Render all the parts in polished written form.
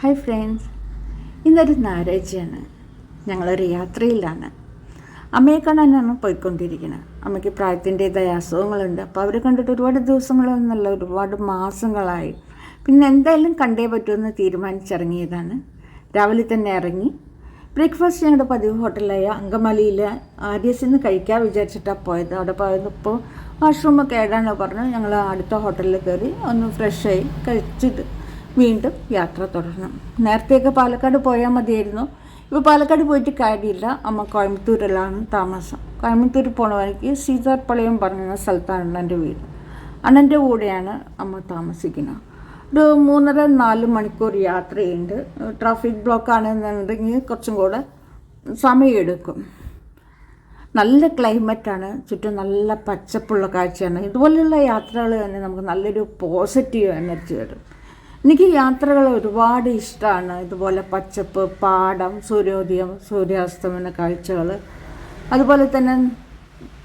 Hi friends, ഇന്നൊരു ഞായറാഴ്ചയാണ്. ഞങ്ങളൊരു യാത്രയിലാണ്. അമ്മയെ കാണാനാണ് പോയിക്കൊണ്ടിരിക്കുന്നത്. അമ്മയ്ക്ക് പ്രായത്തിൻ്റേതായ അസുഖങ്ങളുണ്ട്. അപ്പോൾ അവരെ കണ്ടിട്ട് ഒരുപാട് ദിവസങ്ങളൊന്നുമല്ല, ഒരുപാട് മാസങ്ങളായി. പിന്നെ എന്തായാലും കണ്ടേ പറ്റുമെന്ന് തീരുമാനിച്ചിറങ്ങിയതാണ്. രാവിലെ തന്നെ ഇറങ്ങി ബ്രേക്ക്ഫാസ്റ്റ് ഞങ്ങളുടെ പതിവ് ഹോട്ടലായ അങ്കമാലിയിൽ ആര്യസിൽ നിന്ന് കഴിക്കാൻ വിചാരിച്ചിട്ടാണ് പോയത്. അവിടെ പോയപ്പോൾ വാഷ്റൂമൊക്കെ ഏടാണ് പറഞ്ഞു. ഞങ്ങൾ അടുത്ത ഹോട്ടലിൽ കയറി ഒന്ന് ഫ്രഷായി കഴിച്ചിട്ട് വീണ്ടും യാത്ര തുടരണം. നേരത്തെയൊക്കെ പാലക്കാട് പോയാൽ മതിയായിരുന്നു. ഇപ്പോൾ പാലക്കാട് പോയിട്ട് കാര്യമില്ല. അമ്മ കോയമ്പത്തൂരിലാണ് താമസം. കോയമ്പത്തൂർ പോണ വഴിക്ക് സീതാർപ്പാളയം പറഞ്ഞ സ്ഥലത്താണ് അണ്ണൻ്റെ വീട്. അണ്ണൻ്റെ കൂടെയാണ് അമ്മ താമസിക്കുന്നത്. ഒരു 3.5-4 മണിക്കൂർ യാത്രയുണ്ട്. ട്രാഫിക് ബ്ലോക്കാണെന്നുണ്ടെങ്കിൽ കുറച്ചും കൂടെ സമയമെടുക്കും. നല്ല ക്ലൈമറ്റാണ്, ചുറ്റും നല്ല പച്ചപ്പുള്ള കാഴ്ചയാണ്. ഇതുപോലെയുള്ള യാത്രകൾ തന്നെ നമുക്ക് നല്ലൊരു പോസിറ്റീവ് എനർജി വരും. എനിക്ക് യാത്രകൾ ഒരുപാട് ഇഷ്ടമാണ്. ഇതുപോലെ പച്ചപ്പ്, പാടം, സൂര്യോദയം, സൂര്യാസ്തമന കാഴ്ചകൾ. അതുപോലെ തന്നെ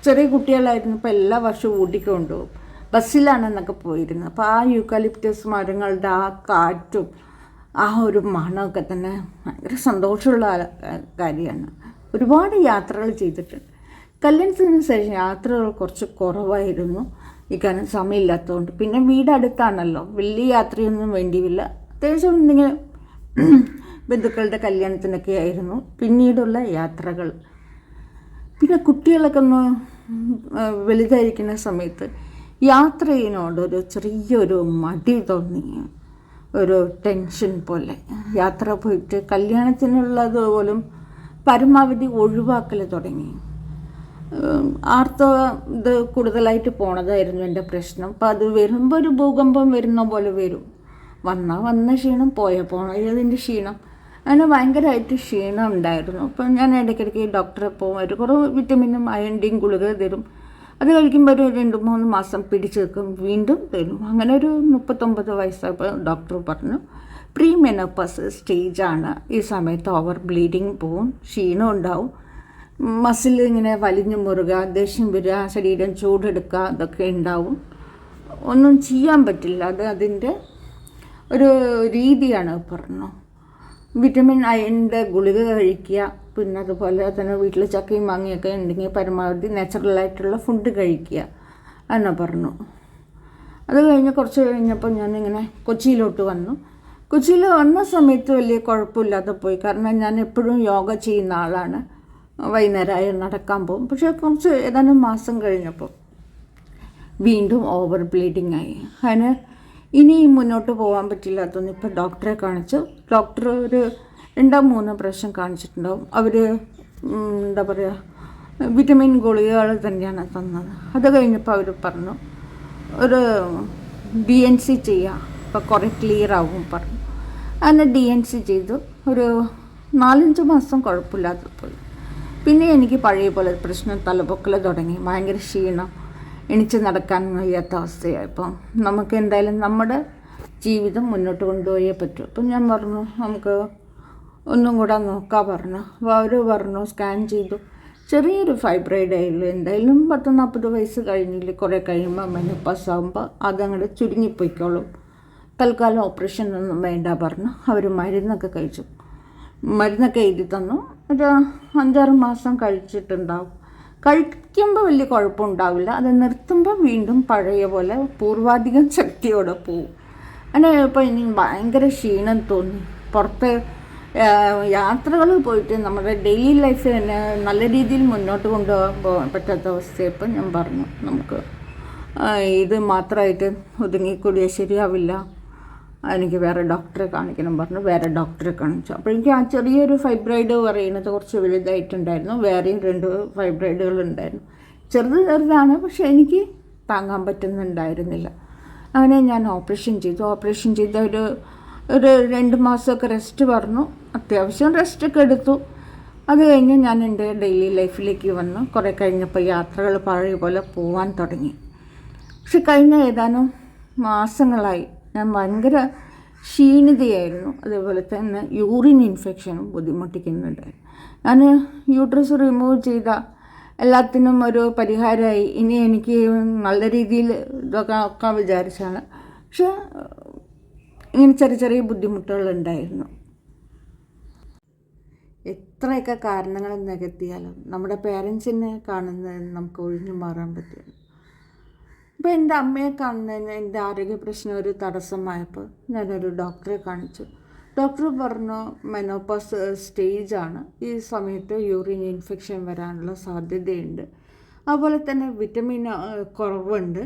ചെറിയ കുട്ടികളായിരുന്നു ഇപ്പോൾ എല്ലാ വർഷവും ഊട്ടിക്ക് കൊണ്ടുപോകും. ബസ്സിലാണെന്നൊക്കെ പോയിരുന്നത്. അപ്പോൾ ആ യൂക്കാലിപ്റ്റസ് മരങ്ങളുടെ ആ കാറ്റും ആ ഒരു മണമൊക്കെ തന്നെ ഭയങ്കര സന്തോഷമുള്ള കാര്യമാണ്. ഒരുപാട് യാത്രകൾ ചെയ്തിട്ടുണ്ട്. കല്യാണത്തിന് ശേഷം യാത്രകൾ കുറച്ച് കുറവായിരുന്നു, ഈ കാരണം സമയമില്ലാത്തതുകൊണ്ട്. പിന്നെ വീടടുത്താണല്ലോ, വലിയ യാത്രയൊന്നും വേണ്ടിയില്ല. അത്യാവശ്യം എന്തെങ്കിലും ബന്ധുക്കളുടെ കല്യാണത്തിനൊക്കെ ആയിരുന്നു പിന്നീടുള്ള യാത്രകൾ. പിന്നെ കുട്ടികളൊക്കെ ഒന്ന് വലുതായിരിക്കുന്ന സമയത്ത് യാത്ര ചെയ്യുന്നതുകൊണ്ട് ചെറിയൊരു മടി തോന്നി, ഒരു ടെൻഷൻ പോലെ. യാത്ര പോയിട്ട് കല്യാണത്തിനുള്ളത് പോലും പരമാവധി ഒഴിവാക്കൽ തുടങ്ങി. ഇത് കൂടുതലായിട്ട് പോണതായിരുന്നു എൻ്റെ പ്രശ്നം. അപ്പം അത് വരുമ്പോൾ ഒരു ഭൂകമ്പം വരുന്ന പോലെ വരും. വന്ന ക്ഷീണം, പോയതിൻ്റെ ക്ഷീണം, അങ്ങനെ ഭയങ്കരമായിട്ട് ക്ഷീണം ഉണ്ടായിരുന്നു. അപ്പം ഞാൻ ഇടയ്ക്കിടയ്ക്ക് ഡോക്ടറെ പോകും. ഒരു കുറവ് വിറ്റമിനും അയണിൻ്റെയും ഗുളിക തരും. അത് കഴിക്കുമ്പോൾ ഒരു 2-3 മാസം പിടിച്ച് വെക്കും, വീണ്ടും തരും. അങ്ങനെ ഒരു 39 വയസ്സായപ്പോൾ ഡോക്ടർ പറഞ്ഞു പ്രീ മെനോപോസ് സ്റ്റേജാണ്. ഈ സമയത്ത് ഓവർ ബ്ലീഡിങ് പോവും, ക്ഷീണം ഉണ്ടാവും, മസിൽ ഇങ്ങനെ വലിഞ്ഞു മുറുക, ദേഷ്യം വരിക, ശരീരം ചൂടെടുക്കുക, അതൊക്കെ ഉണ്ടാവും. ഒന്നും ചെയ്യാൻ പറ്റില്ല. അതിൻ്റെ ഒരു രീതിയാണ് പറഞ്ഞു. വിറ്റമിൻ അയണിൻ്റെ ഗുളിക കഴിക്കുക. പിന്നെ അതുപോലെ തന്നെ വീട്ടിൽ ചക്കയും മാങ്ങയൊക്കെ ഉണ്ടെങ്കിൽ പരമാവധി നാച്ചുറലായിട്ടുള്ള ഫുഡ് കഴിക്കുക എന്ന് പറഞ്ഞു. അത് കഴിഞ്ഞ് കുറച്ച് കഴിഞ്ഞപ്പോൾ ഞാനിങ്ങനെ കൊച്ചിയിലോട്ട് വന്നു. കൊച്ചിയിൽ വന്ന സമയത്ത് വലിയ കുഴപ്പമില്ലാതെ പോയി. കാരണം ഞാൻ എപ്പോഴും യോഗ ചെയ്യുന്ന ആളാണ്. വൈകുന്നേരമായി നടക്കാൻ പോകും. പക്ഷേ കുറച്ച് ഏതാനും മാസം കഴിഞ്ഞപ്പോൾ വീണ്ടും ഓവർ ബ്ലീഡിങ് ആയി. അതിന് ഇനി മുന്നോട്ട് പോകാൻ പറ്റില്ലാത്തതൊന്നും ഇപ്പോൾ ഡോക്ടറെ കാണിച്ചു. ഡോക്ടർ ഒരു 2-3 പ്രാവശ്യം കാണിച്ചിട്ടുണ്ടാവും. അവർ എന്താ പറയുക, വിറ്റമിൻ ഗുളികകൾ തന്നെയാണ് തന്നത്. അത് കഴിഞ്ഞപ്പോൾ അവർ പറഞ്ഞു ഒരു DNC ചെയ്യുക, അപ്പോൾ കുറേ ക്ലിയർ ആവും പറഞ്ഞു. അങ്ങനെ DNC ചെയ്തു. ഒരു 4-5 മാസം കുഴപ്പമില്ലാതെ പോയി. പിന്നെ എനിക്ക് പഴയ പോലെ പ്രശ്നം, തലപൊക്കൽ തുടങ്ങി, ഭയങ്കര ക്ഷീണം, എണിച്ച് നടക്കാൻ വയ്യാത്ത അവസ്ഥയായപ്പോൾ നമുക്ക് എന്തായാലും നമ്മുടെ ജീവിതം മുന്നോട്ട് കൊണ്ടുപോയേ പറ്റൂ. അപ്പം ഞാൻ പറഞ്ഞു നമുക്ക് ഒന്നും കൂടെ നോക്കാൻ പറഞ്ഞു. അപ്പോൾ അവർ പറഞ്ഞു, സ്കാൻ ചെയ്തു, ചെറിയൊരു ഫൈബ്രോയിഡ് ആയുള്ളൂ. എന്തായാലും 10-40 വയസ്സ് കഴിഞ്ഞില്ലേ, കുറേ കഴിയുമ്പോൾ മെനോപോസ് ആകുമ്പോൾ അതങ്ങോട്ട് ചുരുങ്ങിപ്പോയിക്കോളും, തൽക്കാലം ഓപ്പറേഷൻ ഒന്നും വേണ്ട പറഞ്ഞു. അവർ മരുന്നൊക്കെ എഴുതി തന്നു. ഒരു 5-6 മാസം കഴിച്ചിട്ടുണ്ടാവും. കഴിക്കുമ്പോൾ വലിയ കുഴപ്പമുണ്ടാവില്ല. അത് നിർത്തുമ്പോൾ വീണ്ടും പഴയ പോലെ പൂർവാധികം ശക്തിയോടെ പോവും. അങ്ങനെ ഇപ്പോൾ ഇനി ഭയങ്കര ക്ഷീണം തോന്നി. പുറത്ത് യാത്രകൾ പോയിട്ട് നമ്മുടെ ഡെയിലി ലൈഫ് തന്നെ നല്ല രീതിയിൽ മുന്നോട്ട് കൊണ്ടുപോകാൻ പറ്റാത്ത അവസ്ഥയപ്പോൾ ഞാൻ പറഞ്ഞു നമുക്ക് ഇത് മാത്രമായിട്ട് ഒതുങ്ങിക്കൂടിയാൽ ശരിയാവില്ല, എനിക്ക് വേറെ ഡോക്ടറെ കാണിക്കണം പറഞ്ഞു. വേറെ ഡോക്ടറെ കാണിച്ചു. അപ്പോഴേക്കും ആ ചെറിയൊരു ഫൈബ്രോയിഡ് പറയുന്നത് കുറച്ച് വലുതായിട്ടുണ്ടായിരുന്നു. വേറെയും 2 ഫൈബ്രോയിഡുകൾ ഉണ്ടായിരുന്നു. ചെറുതാണ്, പക്ഷെ എനിക്ക് താങ്ങാൻ പറ്റുന്നുണ്ടായിരുന്നില്ല. അങ്ങനെ ഞാൻ ഓപ്പറേഷൻ ചെയ്ത് ഒരു 2 മാസമൊക്കെ റെസ്റ്റ് പറഞ്ഞു. അത്യാവശ്യം റെസ്റ്റൊക്കെ എടുത്തു. അത് കഴിഞ്ഞ് ഞാൻ എൻ്റെ ഡെയിലി ലൈഫിലേക്ക് വന്നു. കുറേ കഴിഞ്ഞപ്പോൾ യാത്രകൾ പഴയ പോലെ പോകാൻ തുടങ്ങി. പക്ഷെ കഴിഞ്ഞ ഏതാനും മാസങ്ങളായി ഞാൻ ഭയങ്കര ക്ഷീണിതയായിരുന്നു. അതേപോലെ തന്നെ യൂറിൻ ഇൻഫെക്ഷനും ബുദ്ധിമുട്ടിക്കുന്നുണ്ടായിരുന്നു. ഞാൻ യൂട്രസ് റിമൂവ് ചെയ്ത എല്ലാത്തിനും ഒരു പരിഹാരമായി. ഇനി എനിക്ക് നല്ല രീതിയിൽ ഇതൊക്കെ വിചാരിച്ചാണ്. പക്ഷെ ഇങ്ങനെ ചെറിയ ചെറിയ ബുദ്ധിമുട്ടുകളുണ്ടായിരുന്നു. എത്രയൊക്കെ കാരണങ്ങൾ നികത്തിയാലും നമ്മുടെ പേരൻസിനെ കാണുന്നതിന് നമുക്ക് ഒഴിഞ്ഞു മാറാൻ പറ്റില്ല. ഇപ്പോൾ എൻ്റെ അമ്മയെ കാണുന്നതിന് എൻ്റെ ആരോഗ്യ പ്രശ്നം ഒരു തടസ്സമായപ്പോൾ ഞാനൊരു ഡോക്ടറെ കാണിച്ചു. ഡോക്ടർ പറഞ്ഞു മെനോപോസ് സ്റ്റേജാണ്, ഈ സമയത്ത് യൂറിൻ ഇൻഫെക്ഷൻ വരാനുള്ള സാധ്യതയുണ്ട്, അതുപോലെ തന്നെ വിറ്റമിൻ കുറവുണ്ട്,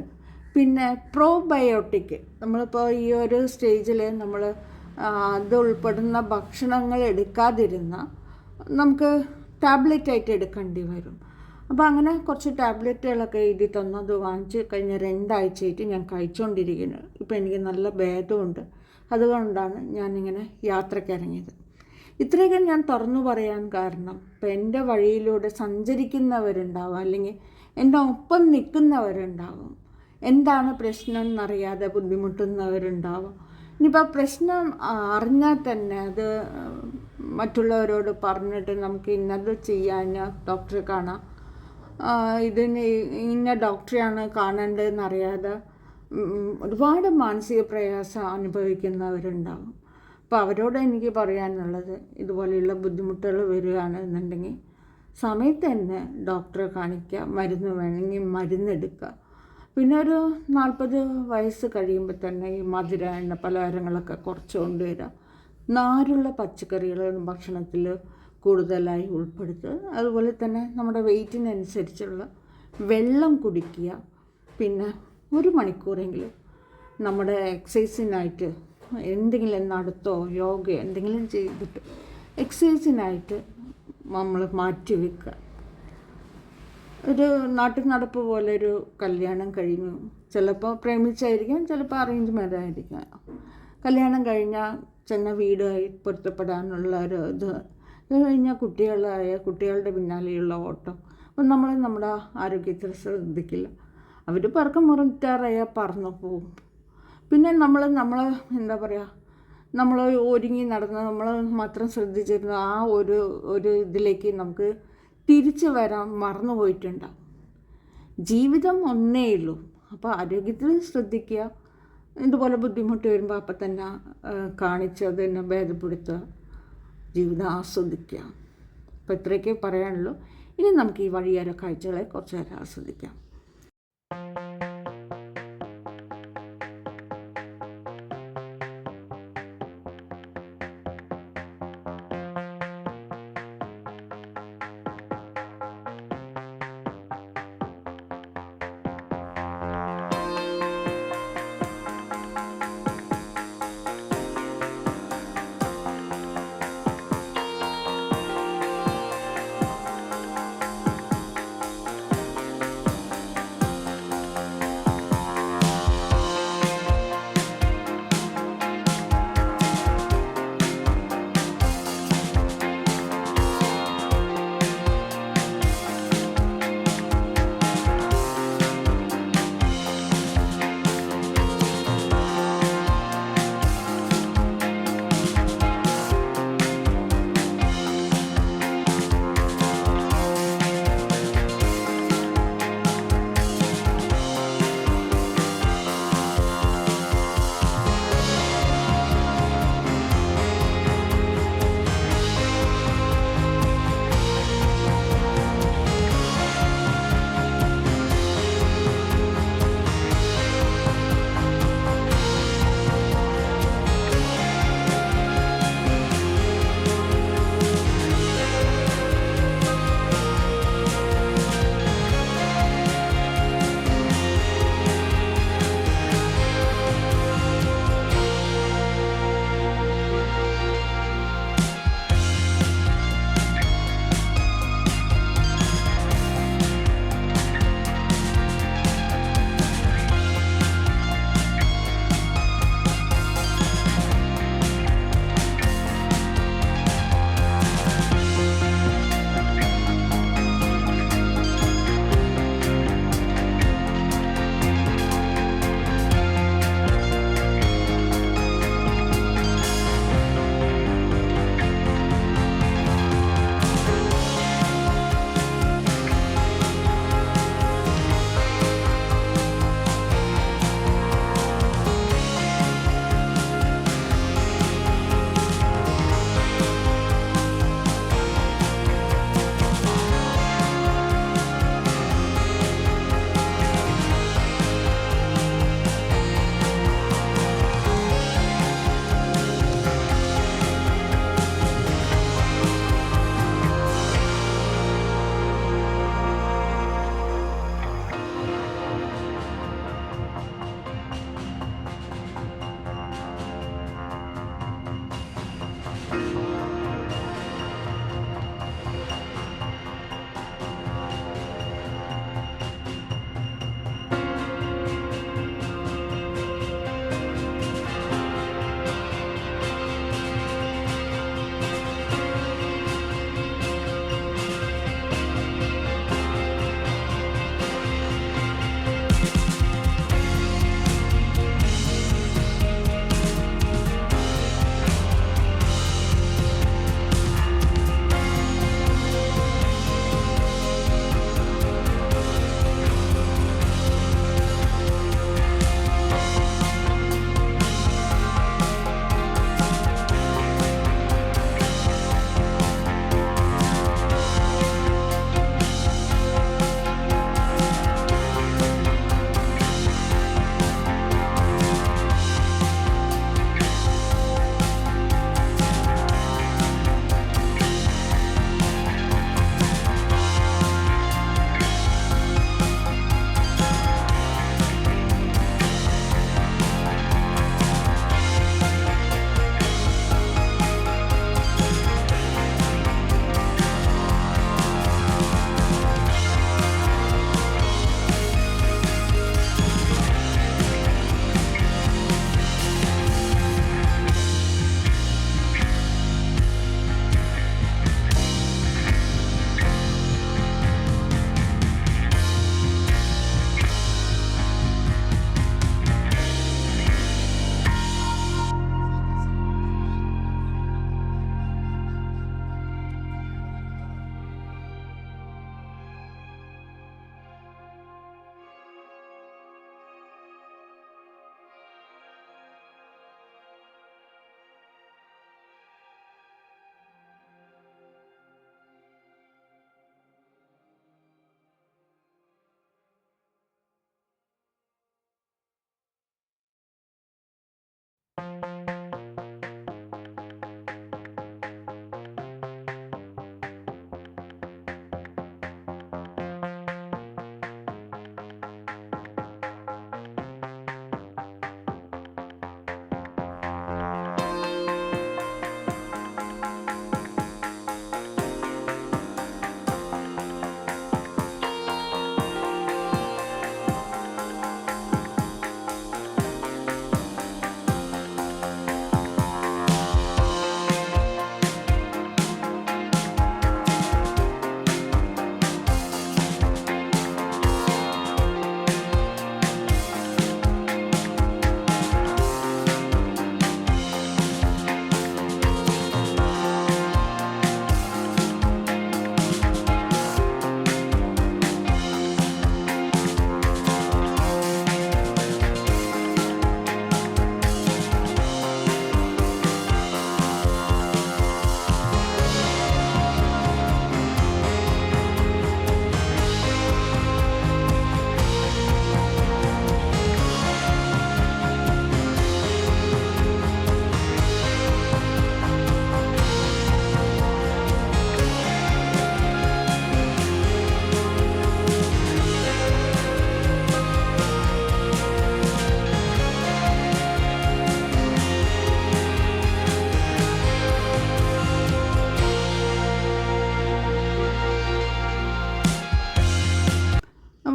പിന്നെ പ്രോബയോട്ടിക് നമ്മളിപ്പോൾ ഈ ഒരു സ്റ്റേജിൽ നമ്മൾ അത് ഉൾപ്പെടുന്ന ഭക്ഷണങ്ങൾ എടുക്കാതിരുന്ന നമുക്ക് ടാബ്ലറ്റായിട്ട് എടുക്കേണ്ടി വരും. അപ്പോൾ അങ്ങനെ കുറച്ച് ടാബ്ലറ്റുകളൊക്കെ എഴുതി തന്നു. അത് വാങ്ങിച്ച് കഴിഞ്ഞ 2 ആഴ്ചയായിട്ട് ഞാൻ കഴിച്ചുകൊണ്ടിരിക്കുന്നത്. ഇപ്പോൾ എനിക്ക് നല്ല ഭേദമുണ്ട്. അതുകൊണ്ടാണ് ഞാനിങ്ങനെ യാത്രയ്ക്ക് ഇറങ്ങിയത്. ഇത്രയൊക്കെ ഞാൻ തുറന്നു പറയാൻ കാരണം, ഇപ്പോൾ എൻ്റെ വഴിയിലൂടെ സഞ്ചരിക്കുന്നവരുണ്ടാവും, അല്ലെങ്കിൽ എൻ്റെ ഒപ്പം നിൽക്കുന്നവരുണ്ടാവും, എന്താണ് പ്രശ്നം എന്നറിയാതെ ബുദ്ധിമുട്ടുന്നവരുണ്ടാവും. ഇനിയിപ്പോൾ പ്രശ്നം അറിഞ്ഞാൽ തന്നെ അത് മറ്റുള്ളവരോട് പറഞ്ഞിട്ട് നമുക്ക് ഇന്നത് ചെയ്യാൻ ഡോക്ടറെ കാണാം, ഇതിന് ഇന്ന ഡോക്ടറെയാണ് കാണേണ്ടതെന്നറിയാതെ ഒരുപാട് മാനസിക പ്രയാസം അനുഭവിക്കുന്നവരുണ്ടാവും. അപ്പോൾ അവരോട് എനിക്ക് പറയാനുള്ളത്, ഇതുപോലെയുള്ള ബുദ്ധിമുട്ടുകൾ വരികയാണെന്നുണ്ടെങ്കിൽ സമയത്ത് തന്നെ ഡോക്ടറെ കാണിക്കുക, മരുന്ന് വേണമെങ്കിൽ മരുന്നെടുക്കുക. പിന്നെ ഒരു 40 വയസ്സ് കഴിയുമ്പോൾ തന്നെ ഈ മധുര എണ്ണ പലഹാരങ്ങളൊക്കെ കുറച്ച് കൊണ്ടുവരിക. നാരുള്ള പച്ചക്കറികൾ ഭക്ഷണത്തിൽ കൂടുതലായി ഉൾപ്പെടുത്തുക. അതുപോലെ തന്നെ നമ്മുടെ വെയ്റ്റിനനുസരിച്ചുള്ള വെള്ളം കുടിക്കുക. പിന്നെ 1 മണിക്കൂറെങ്കിലും നമ്മുടെ എക്സസൈസിനായിട്ട് എന്തെങ്കിലും നടത്തോ യോഗയോ എന്തെങ്കിലും ചെയ്തിട്ട് എക്സസൈസിനായിട്ട് നമ്മൾ മാറ്റി വെക്കുക. ഒരു നാട്ടിൽ നടപ്പ് പോലെ ഒരു കല്യാണം കഴിഞ്ഞു, ചിലപ്പോൾ പ്രേമിച്ചായിരിക്കാം, ചിലപ്പോൾ അറേഞ്ച് മാരേജ് ആയിരിക്കാം. കല്യാണം കഴിഞ്ഞാൽ ചെന്ന വീടുമായി പൊരുത്തപ്പെടാനുള്ള ഒരു ഇത് കഴിഞ്ഞാൽ കുട്ടികളുടെ പിന്നാലെയുള്ള ഓട്ടം. അപ്പം നമ്മൾ നമ്മുടെ ആരോഗ്യത്തിൽ ശ്രദ്ധിക്കില്ല. അവർ പറക്കം മുറിറ്റാറായാൽ പറന്നു പോകും. പിന്നെ നമ്മൾ എന്താ പറയുക, നമ്മൾ ഒരുങ്ങി നടന്ന് നമ്മൾ മാത്രം ശ്രദ്ധിച്ചിരുന്ന ആ ഒരു ഇതിലേക്ക് നമുക്ക് തിരിച്ചു വരാൻ മറന്നു പോയിട്ടുണ്ടാവും. ജീവിതം ഒന്നേ ഉള്ളൂ. അപ്പോൾ ആരോഗ്യത്തിൽ ശ്രദ്ധിക്കുക. ഇതുപോലെ ബുദ്ധിമുട്ട് വരുമ്പോൾ അപ്പം തന്നെ കാണിച്ച് അതിനെ ഭേദപ്പെടുത്തുക, ജീവിതം ആസ്വദിക്കുക. അപ്പോൾ ഇത്രയൊക്കെ പറയാനുള്ളൂ. ഇനി നമുക്ക് ഈ വഴിയോര കാഴ്ചകളെ കുറച്ച് നേരം ആസ്വദിക്കാം.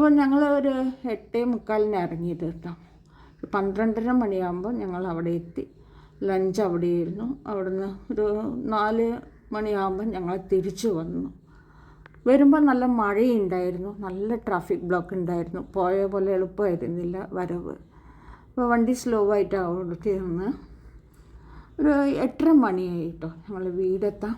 അപ്പോൾ ഞങ്ങൾ ഒരു 8:45 ഇറങ്ങിയത് കേട്ടോ. 12:30 മണിയാകുമ്പോൾ ഞങ്ങൾ അവിടെ എത്തി. ലഞ്ച് അവിടെയായിരുന്നു. അവിടുന്ന് ഒരു 4 മണിയാകുമ്പോൾ ഞങ്ങൾ തിരിച്ചു വന്നു. വരുമ്പോൾ നല്ല മഴയുണ്ടായിരുന്നു, നല്ല ട്രാഫിക് ബ്ലോക്ക് ഉണ്ടായിരുന്നു. പോയ പോലെ എളുപ്പമായിരുന്നില്ല വരവ്. അപ്പോൾ വണ്ടി സ്ലോ ആയിട്ട് അവിടെ തീർന്ന് ഒരു 8:30 മണിയായി കേട്ടോ ഞങ്ങൾ വീടെത്താം.